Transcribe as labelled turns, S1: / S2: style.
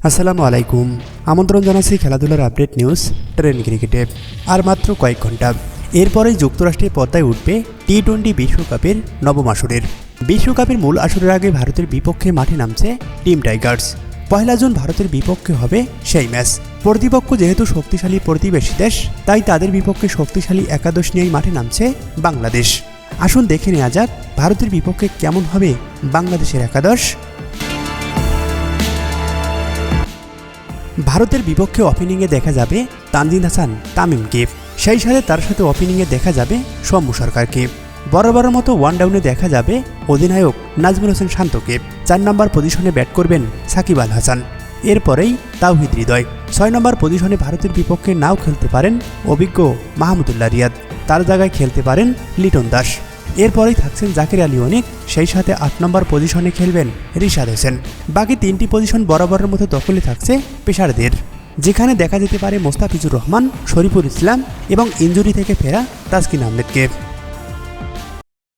S1: আসসালামু আলাইকুম। আমন্ত্রণ জানাচ্ছি খেলাধুলার আপডেট নিউজ ট্রেন ক্রিকেটে। আর মাত্র কয়েক ঘন্টা এরপরেই যুক্তরাষ্ট্রের পর্দায় উঠবে টি-20 বিশ্বকাপের নবম আসরের। বিশ্বকাপের মূল আসরের আগে ভারতের বিপক্ষে মাঠে নামছে টিম টাইগার্স। 1 জুন ভারতের বিপক্ষে হবে সেই ম্যাচ। প্রতিপক্ষ যেহেতু শক্তিশালী প্রতিবেশী দেশ, তাই তাদের বিপক্ষে শক্তিশালী একাদশ নিয়েই মাঠে নামছে বাংলাদেশ। আসুন দেখে নেওয়া যাক ভারতের বিপক্ষে কেমন হবে বাংলাদেশের একাদশ। ভারতের বিপক্ষে ওপেনিংয়ে দেখা যাবে তানজিদ হাসান তামিমকে, সেই সাথে তার সাথে ওপেনিংয়ে দেখা যাবে সৌম্য সরকারকে। বরাবরের মতো ওয়ান ডাউনে দেখা যাবে অধিনায়ক নাজমুল হোসেন শান্তকে। 4 নম্বর পজিশনে ব্যাট করবেন সাকিব আল হাসান। এরপরেই তাওহিদ হৃদয়। 6 নম্বর পজিশনে ভারতের বিপক্ষে নাও খেলতে পারেন অভিজ্ঞ মাহমুদুল্লাহ রিয়াদ, তার জায়গায় খেলতে পারেন লিটন দাস। এরপরেই থাকছেন জাকির আলী অনিক, সেই সাথে 8 নম্বর পজিশনে খেলবেন রিশাদ হোসেন। বাকি 3টি পজিশন বরাবরের মতো দখলে থাকছে পেসারদের, যেখানে দেখা যেতে পারে মোস্তাফিজুর রহমান, শরীফুল ইসলাম এবং ইনজুরি থেকে ফেরা তাসকিন আহমেদকে।